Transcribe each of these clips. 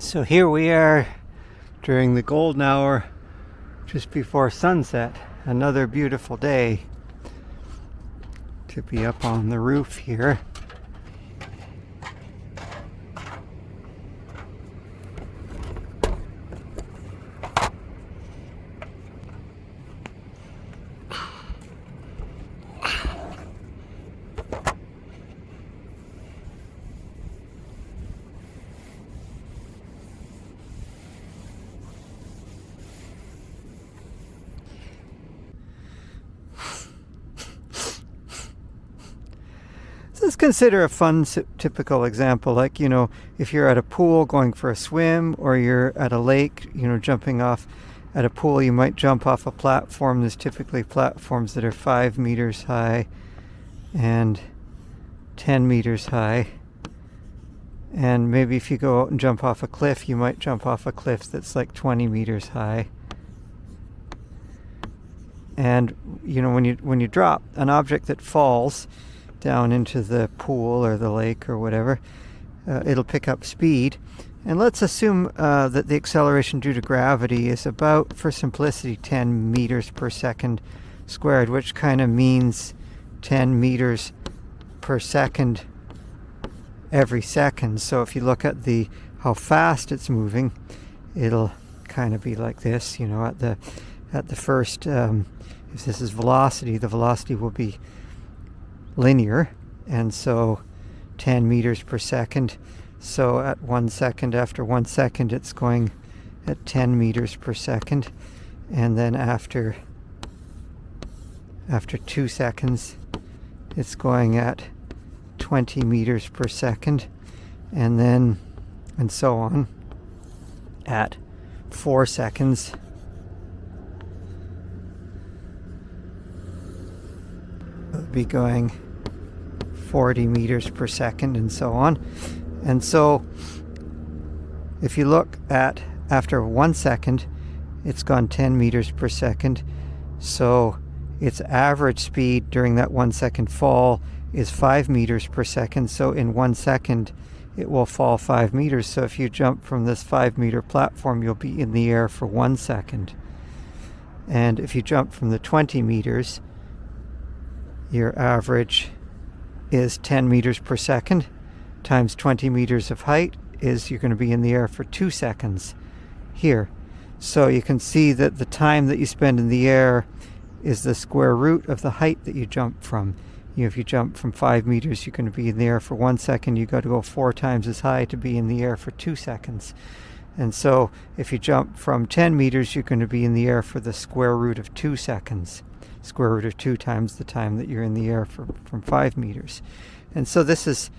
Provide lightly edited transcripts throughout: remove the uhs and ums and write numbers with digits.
So here we are during the golden hour just before sunset. Another beautiful day to be up on the roof here. Let's consider a fun typical example, like, if you're at a pool going for a swim, or you're at a lake, jumping off at a pool, you might jump off a platform. There's typically platforms that are 5 meters high and 10 meters high. And maybe if you go out and jump off a cliff, you might jump off a cliff that's like 20 meters high. And, when you drop an object that falls down into the pool or the lake or whatever, it'll pick up speed. And let's assume that the acceleration due to gravity is about, for simplicity, 10 meters per second squared, which kind of means 10 meters per second every second. So if you look at how fast it's moving, it'll kind of be like this. At the first, if this is velocity, the velocity will be linear, and so 10 meters per second. So at 1 second, after 1 second, it's going at 10 meters per second, and then after 2 seconds, it's going at 20 meters per second, and so on. At 4 seconds, it'll be going 40 meters per second, and so on. And so if you look at after 1 second, it's gone 10 meters per second. So its average speed during that 1 second fall is 5 meters per second. So in 1 second, it will fall 5 meters. So if you jump from this 5 meter platform, you'll be in the air for 1 second. And if you jump from the 20 meters, your average is 10 meters per second times 20 meters of height is you're going to be in the air for 2 seconds here. So you can see that the time that you spend in the air is the square root of the height that you jump from. If you jump from 5 meters, you're going to be in the air for 1 second. You've got to go 4 times as high to be in the air for 2 seconds. And so if you jump from 10 meters, you're going to be in the air for the square root of 2 seconds. Square root of 2 times the time that you're in the air from 5 meters. And so this is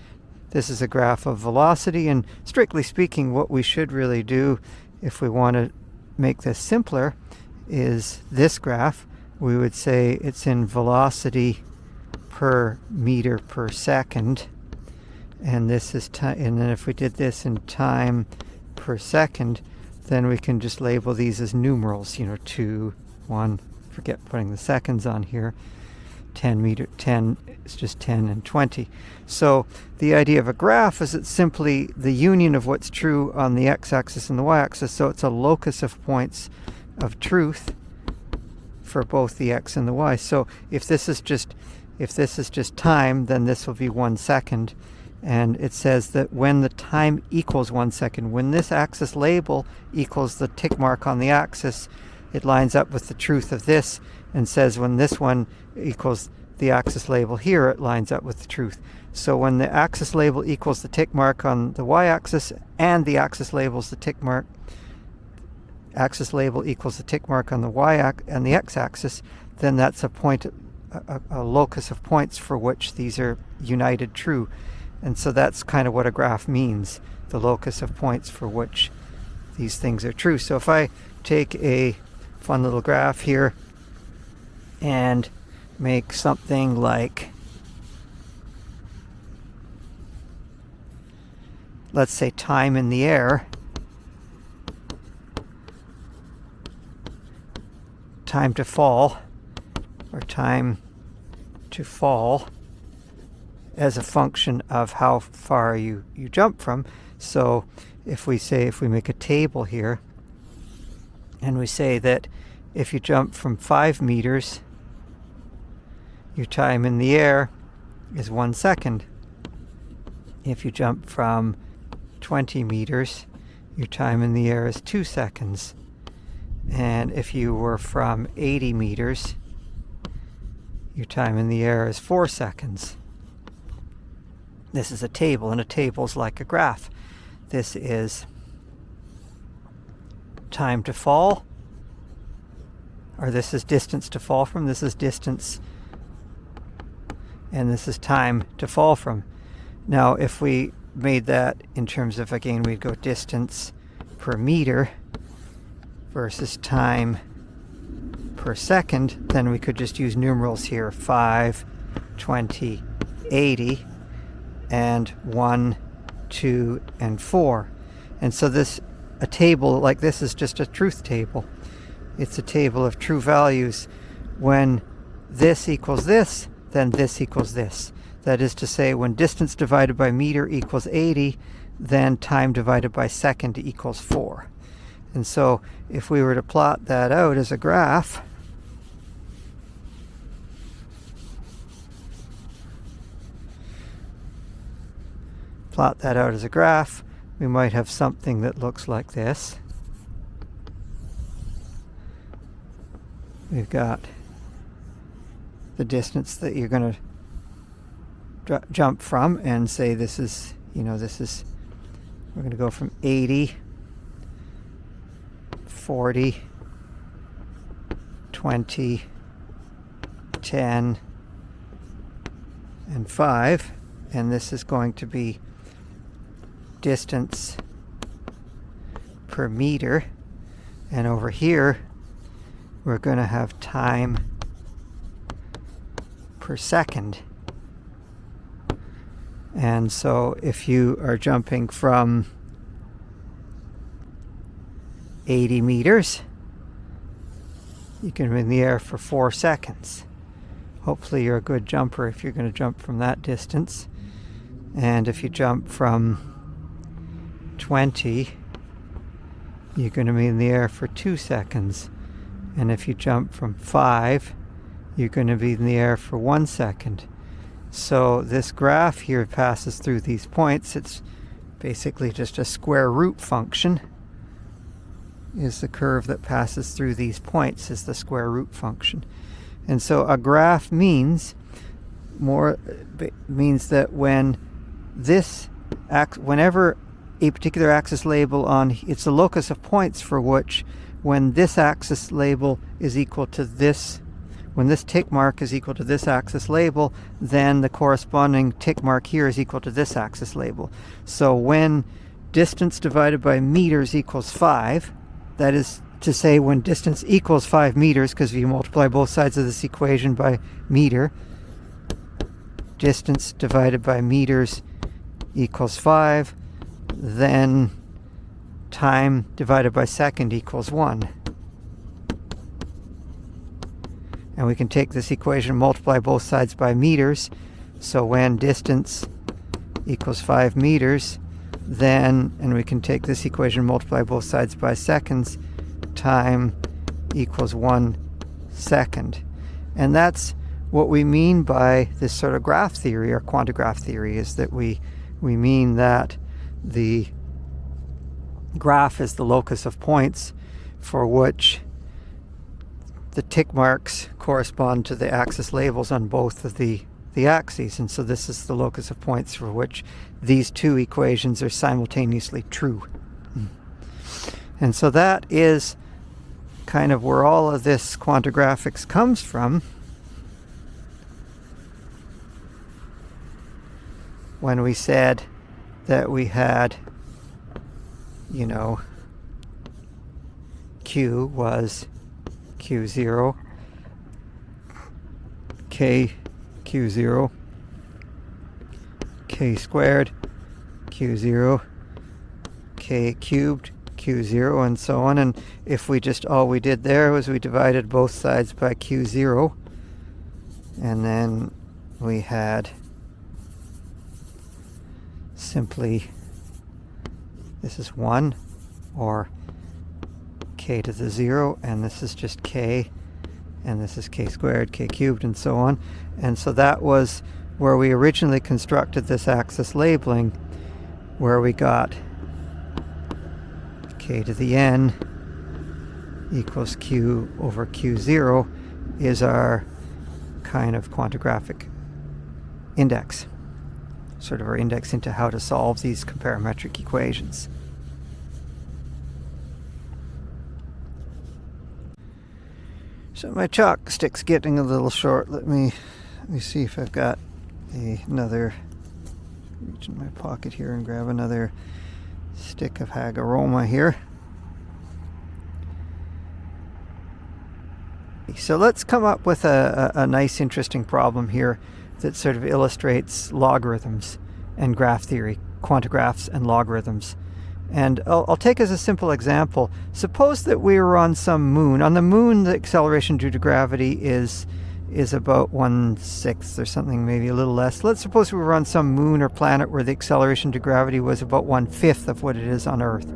a graph of velocity, and strictly speaking, what we should really do if we want to make this simpler is this graph. We would say it's in velocity per meter per second, and this is time. And then if we did this in time per second, then we can just label these as numerals, 2, 1, forget putting the seconds on here, 10, it's just 10 and 20. So the idea of a graph is it's simply the union of what's true on the x-axis and the y-axis. So it's a locus of points of truth for both the x and the y. So if this is just time, then this will be 1 second. And it says that when the time equals 1 second, when this axis label equals the tick mark on the axis, it lines up with the truth of this, and says when this one equals the axis label here, it lines up with the truth. So when the axis label equals the tick mark on the y-axis, and the axis label equals the tick mark on the and the x-axis, then that's a locus of points for which these are united true. And so that's kind of what a graph means, the locus of points for which these things are true. So if I take a fun little graph here and make something like, let's say, time in the air, time to fall, or time to fall as a function of how far you jump from. So if we make a table here, and we say that if you jump from 5 meters, your time in the air is 1 second. If you jump from 20 meters, your time in the air is 2 seconds. And if you were from 80 meters, your time in the air is 4 seconds. This is a table, and a table's like a graph. This is time to fall, or this is distance to fall from. This is distance, and this is time to fall from. Now, if we made that in terms of, again, we'd go distance per meter versus time per second, then we could just use numerals here: 5, 20, 80, and 1, 2, and 4. And so a table like this is just a truth table. It's a table of true values. When this equals this, then this equals this. That is to say, when distance divided by meter equals 80, then time divided by second equals 4. And so if we were to plot that out as a graph, we might have something that looks like this. We've got the distance that you're going to jump from, and say this is, we're going to go from 80, 40, 20, 10, and 5, and this is going to be distance per meter, and over here we're going to have time per second. And so if you are jumping from 80 meters, you can be in the air for 4 seconds. Hopefully you're a good jumper if you're going to jump from that distance. And if you jump from 20, you're going to be in the air for 2 seconds. And if you jump from 5, you're going to be in the air for 1 second. So this graph here passes through these points. It's basically just a square root function. Is the curve that passes through these points is the square root function. And so a graph means that whenever a particular axis label on, it's the locus of points for which, when this axis label is equal to this, when this tick mark is equal to this axis label, then the corresponding tick mark here is equal to this axis label. So when distance divided by meters equals 5, that is to say when distance equals 5 meters, because if you multiply both sides of this equation by meter, distance divided by meters equals 5, then time divided by second equals 1. And we can take this equation and multiply both sides by meters. So when distance equals 5 meters, then, and we can take this equation and multiply both sides by seconds, time equals 1 second. And that's what we mean by this sort of graph theory, or quantigraph theory, is that we mean that the graph is the locus of points for which the tick marks correspond to the axis labels on both of the axes. And so this is the locus of points for which these two equations are simultaneously true. And so that is kind of where all of this quantigraphics comes from. When we said that we had, Q was Q0, K Q0, K squared Q0, K cubed Q0, and so on. And if we just, all we did there was we divided both sides by Q0, and then we had simply this is 1, or k to the 0, and this is just k, and this is k squared, k cubed, and so on. And so that was where we originally constructed this axis labeling, where we got k to the n equals q over q0 is our kind of quantigraphic index, sort of our index into how to solve these parametric equations. So my chalk stick's getting a little short. Let me see if I've got another, reach in my pocket here and grab another stick of Hagaroma here. So let's come up with a nice interesting problem here that sort of illustrates logarithms and graph theory, quantigraphs and logarithms. And I'll take as a simple example, suppose that we were on some moon. On the moon, the acceleration due to gravity is about 1/6 or something, maybe a little less. Let's suppose we were on some moon or planet where the acceleration due to gravity was about 1/5 of what it is on Earth.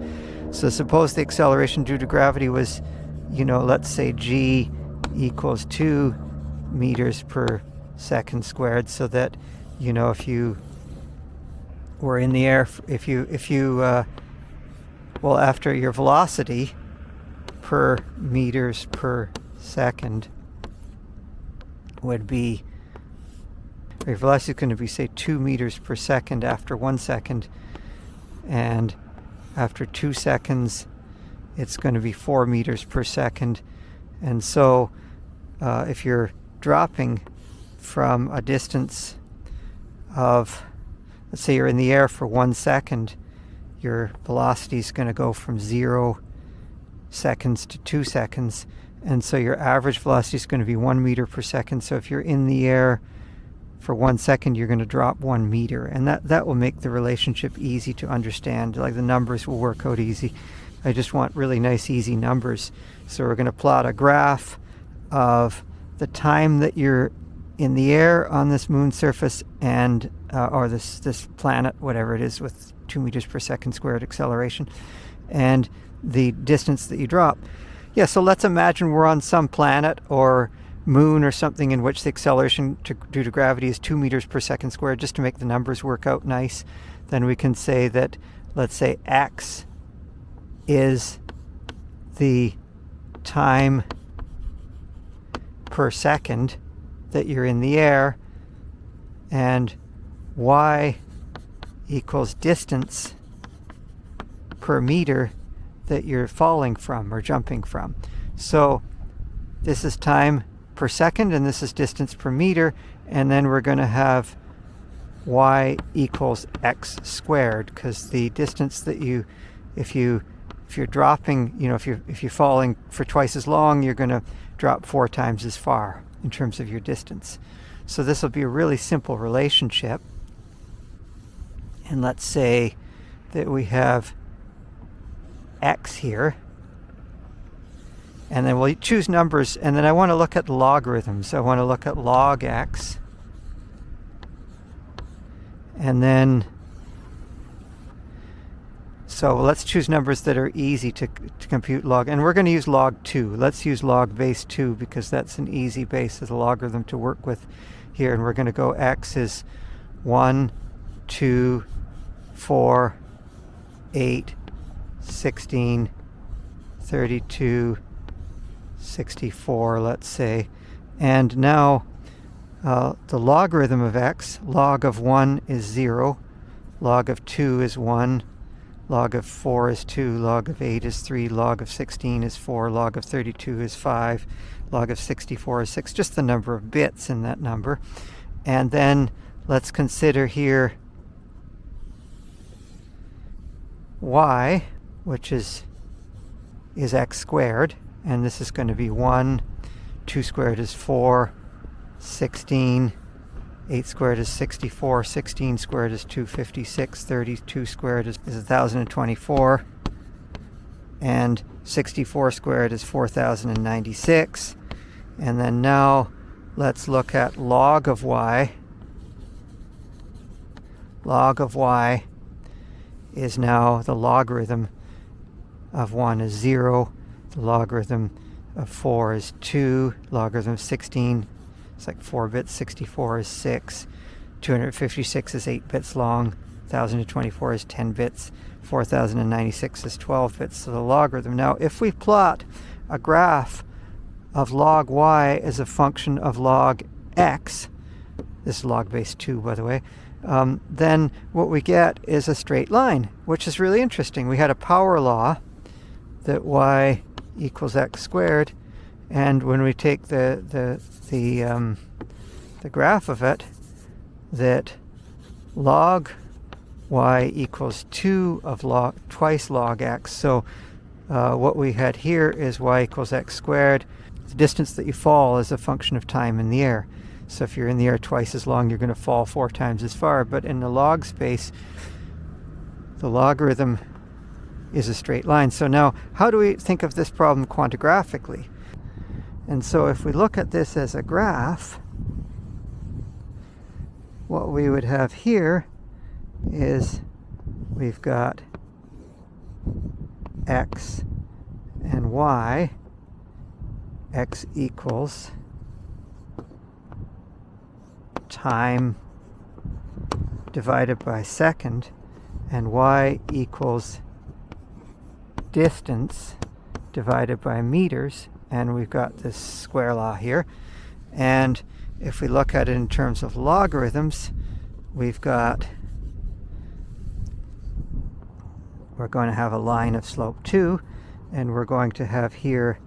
So suppose the acceleration due to gravity was, let's say g equals 2 meters per second squared, so that, if you were in the air, after your velocity per meters per second would be, your velocity is going to be, say, 2 meters per second after 1 second, and after 2 seconds it's going to be 4 meters per second. And so if you're dropping from a distance of, let's say you're in the air for 1 second, your velocity is going to go from 0 seconds to 2 seconds. And so your average velocity is going to be 1 meter per second. So if you're in the air for 1 second, you're going to drop 1 meter. And that will make the relationship easy to understand. Like, the numbers will work out easy. I just want really nice, easy numbers. So we're going to plot a graph of the time that you're in the air on this moon surface and or this planet, whatever it is, with 2 meters per second squared acceleration, and the distance that you drop. Yeah, so let's imagine we're on some planet or moon or something in which the acceleration due to gravity is 2 meters per second squared, just to make the numbers work out nice. Then we can say that, let's say, x is the time per second that you're in the air, and y equals distance per meter that you're falling from or jumping from. So this is time per second and this is distance per meter, and then we're going to have y equals x squared, because the distance that if you're dropping, if you're falling for twice as long, you're going to drop 4 times as far in terms of your distance. So this will be a really simple relationship. And let's say that we have x here, and then we'll choose numbers, and then I want to look at logarithms. I want to look at log x, and then so let's choose numbers that are easy to compute log, and we're going to use log 2. Let's use log base 2 because that's an easy base as a logarithm to work with here. And we're going to go x is 1, 2, 4, 8, 16, 32, 64, let's say. And now the logarithm of x, log of 1 is 0, log of 2 is 1, log of 4 is 2, log of 8 is 3, log of 16 is 4, log of 32 is 5, log of 64 is 6, just the number of bits in that number. And then let's consider here y, which is x squared, and this is going to be 1, 2 squared is 4, 16, 8 squared is 64, 16 squared is 256, 32 squared is 1024, and 64 squared is 4096. And then now let's look at log of y. Log of y is now the logarithm of 1 is 0, the logarithm of 4 is 2, logarithm of 16, it's like 4 bits, 64 is 6, 256 is 8 bits long, 1024 is 10 bits, 4096 is 12 bits, so the logarithm. Now, if we plot a graph of log y as a function of log x, this is log base 2, by the way, then what we get is a straight line, which is really interesting. We had a power law that y equals x squared, and when we take the graph of it, that log y equals 2 of twice log x. So what we had here is y equals x squared. The distance that you fall is a function of time in the air. So if you're in the air twice as long, you're going to fall 4 times as far. But in the log space, the logarithm is a straight line. So now, how do we think of this problem quantigraphically? And so if we look at this as a graph, what we would have here is we've got x and y. X equals time divided by second, and y equals distance divided by meters, and we've got this square law here. And if we look at it in terms of logarithms, we're going to have a line of slope 2, and we're going to have here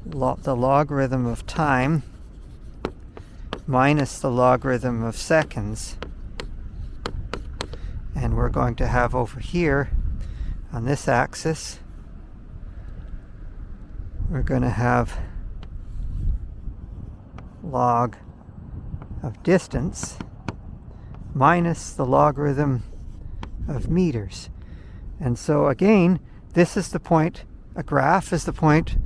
the logarithm of time minus the logarithm of seconds, and we're going to have over here on this axis, we're going to have log of distance minus the logarithm of meters. And so again, this is the point, a graph is the point,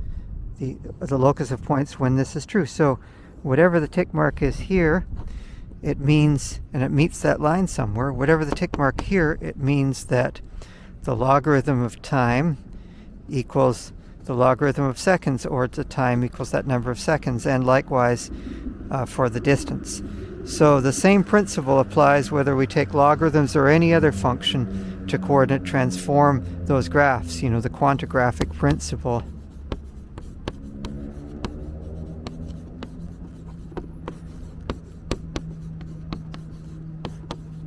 the locus of points when this is true. So whatever the tick mark is here, it means, and it meets that line somewhere, whatever the tick mark here, it means that the logarithm of time equals the logarithm of seconds, or the time equals that number of seconds, and likewise for the distance. So the same principle applies whether we take logarithms or any other function to coordinate transform those graphs, you know, the quantigraphic principle.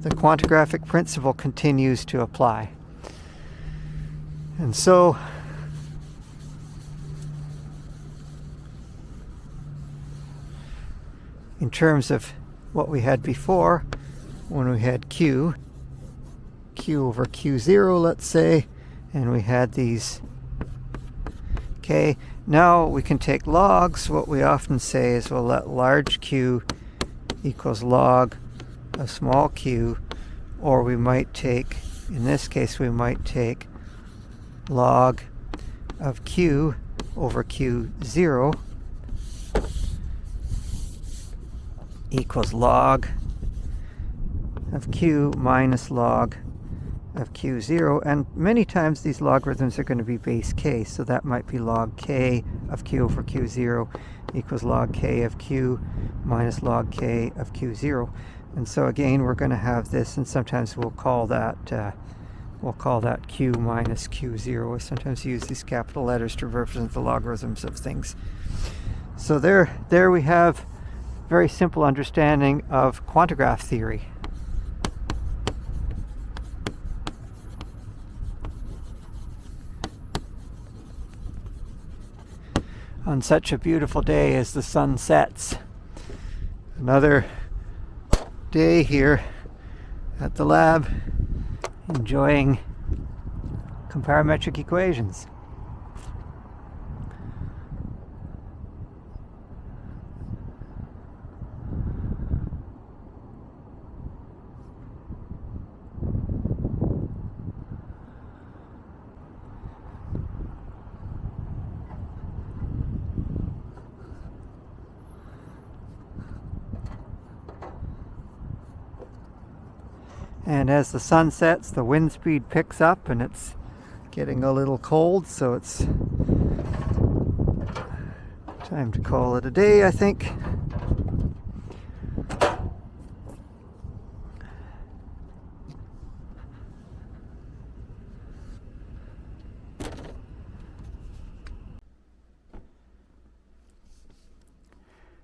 The quantigraphic principle continues to apply. And so in terms of what we had before, when we had q over q0, let's say, and we had these k, now we can take logs. What we often say is we'll let large q equals log of small q, or we might take, in this case, we might take log of q over q0 equals log of q minus log of q0, and many times these logarithms are going to be base k, so that might be log k of q over q0 equals log k of q minus log k of q0. And so again, we're going to have this, and sometimes we'll call that q minus q0. I sometimes use these capital letters to represent the logarithms of things. So there we have very simple understanding of quantigraph theory. On such a beautiful day as the sun sets. Another day here at the lab, enjoying comparametric equations. And as the sun sets, the wind speed picks up and it's getting a little cold, so it's time to call it a day, I think.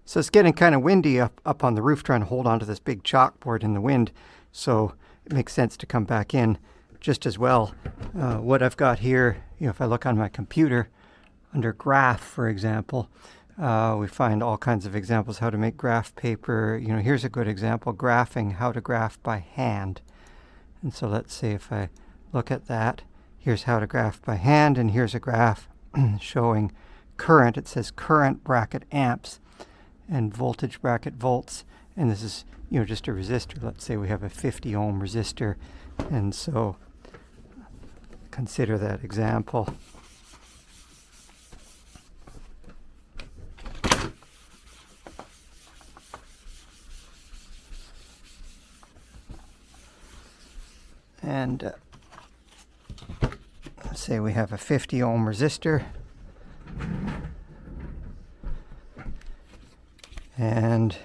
So it's getting kind of windy up on the roof, trying to hold onto this big chalkboard in the wind. So it makes sense to come back in just as well. What I've got here, if I look on my computer, under graph, for example, we find all kinds of examples how to make graph paper. Here's a good example, graphing, how to graph by hand. And so let's say if I look at that, here's how to graph by hand, and here's a graph showing current. It says current bracket amps and voltage bracket volts, and this is just a resistor. Let's say we have a 50 ohm resistor, and so consider that example. And let's say we have a 50 ohm resistor, and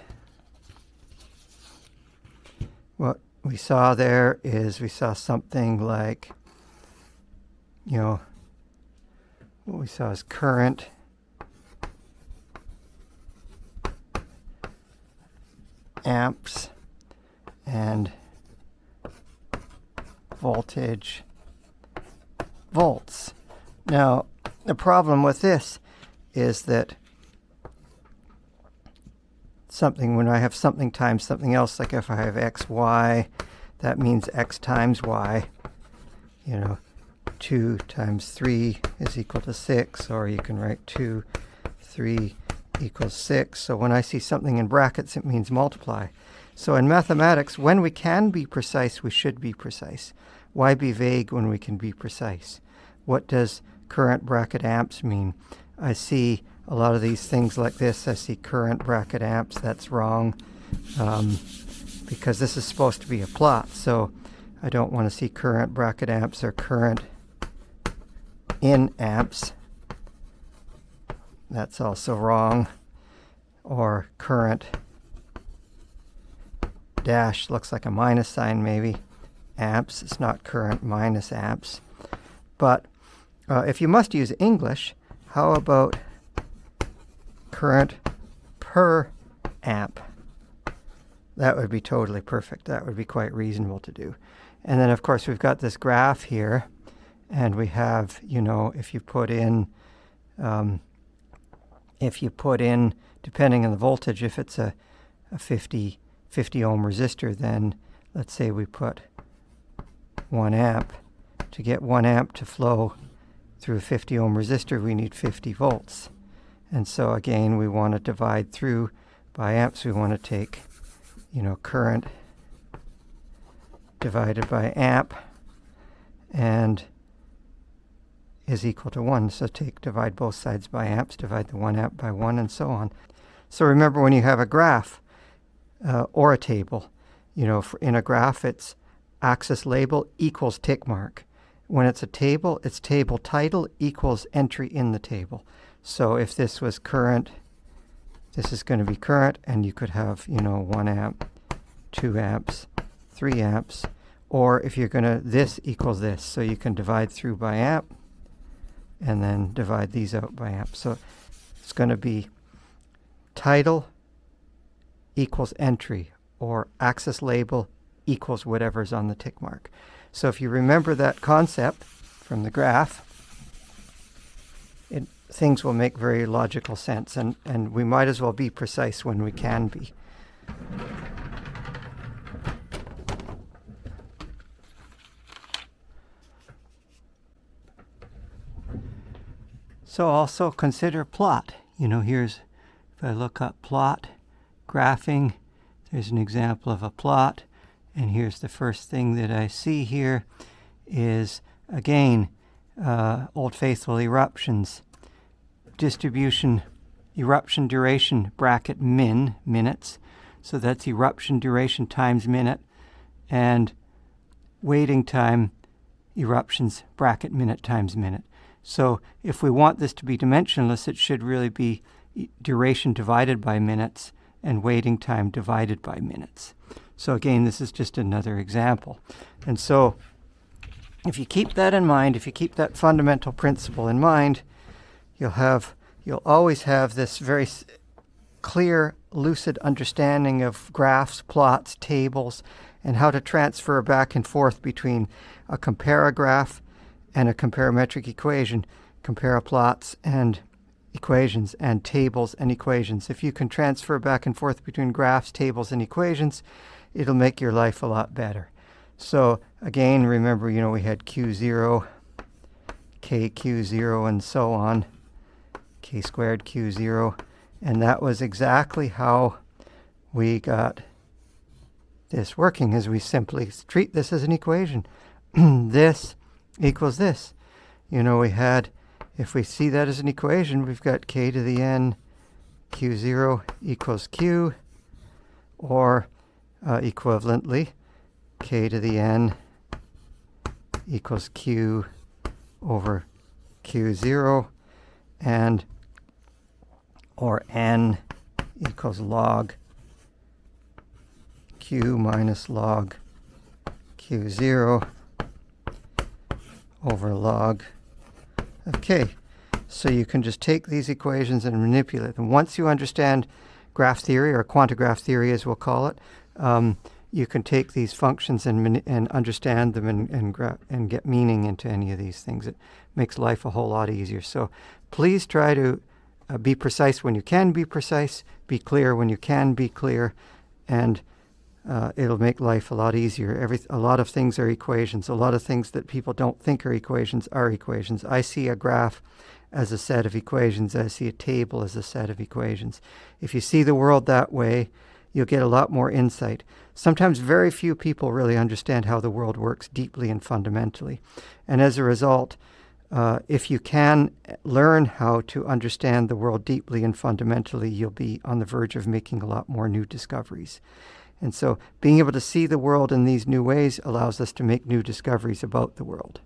what we saw there is we saw something like, what we saw is current amps and voltage volts. Now, the problem with this is that when I have something times something else, like if I have x, y, that means x times y. 2 times 3 is equal to 6, or you can write 2, 3 equals 6. So when I see something in brackets, it means multiply. So in mathematics, when we can be precise, we should be precise. Why be vague when we can be precise? What does current bracket amps mean? I see a lot of these things like this. I see current bracket amps. That's wrong, because this is supposed to be a plot. So I don't want to see current bracket amps or current in amps. That's also wrong. Or current dash looks like a minus sign maybe. Amps. It's not current minus amps. But if you must use English, how about current per amp? That would be totally perfect. That would be quite reasonable to do. And then of course we've got this graph here, and we have, if you put in depending on the voltage, if it's a 50 ohm resistor, then let's say we put 1 amp. To get 1 amp to flow through a 50 ohm resistor, we need 50 volts. And so again, we want to divide through by amps. We want to take, current divided by amp, and is equal to 1. So divide both sides by amps, divide the 1 amp by 1, and so on. So remember, when you have a graph or a table, in a graph it's axis label equals tick mark. When it's a table, it's table title equals entry in the table. So if this was current, this is going to be current, and you could have, 1 amp, 2 amps, 3 amps, or if you're going to, this equals this. So you can divide through by amp, and then divide these out by amp. So it's going to be title equals entry, or axis label equals whatever's on the tick mark. So if you remember that concept from the graph, things will make very logical sense, and we might as well be precise when we can be. So also consider plot. Here's, if I look up plot, graphing, there's an example of a plot. And here's the first thing that I see here is, again, Old Faithful eruptions. Distribution, eruption duration, bracket min, minutes. So that's eruption duration times minute. And waiting time, eruptions, bracket minute times minute. So if we want this to be dimensionless, it should really be duration divided by minutes and waiting time divided by minutes. So again, this is just another example. And so if you keep that in mind, if you keep that fundamental principle in mind, you'll always have this very clear, lucid understanding of graphs, plots, tables, and how to transfer back and forth between a comparagraph and a comparametric equation, comparoplots and equations, and tables and equations. If you can transfer back and forth between graphs, tables, and equations, it'll make your life a lot better. So again, remember, we had Q0, KQ0, and so on, K squared Q0, and that was exactly how we got this working, is we simply treat this as an equation. This equals this. We had, if we see that as an equation, we've got k to the n Q0 equals Q, or equivalently, k to the n equals Q over Q0, and or n equals log Q minus log Q0 over log of k. So you can just take these equations and manipulate them. Once you understand graph theory, or quantigraph theory as we'll call it, you can take these functions and understand them and get meaning into any of these things. It makes life a whole lot easier. So please try to be precise when you can be precise, be clear when you can be clear, and it'll make life a lot easier. A lot of things are equations. A lot of things that people don't think are equations are equations. I see a graph as a set of equations. I see a table as a set of equations. If you see the world that way, you'll get a lot more insight. Sometimes very few people really understand how the world works deeply and fundamentally. And as a result, if you can learn how to understand the world deeply and fundamentally, you'll be on the verge of making a lot more new discoveries. And so being able to see the world in these new ways allows us to make new discoveries about the world.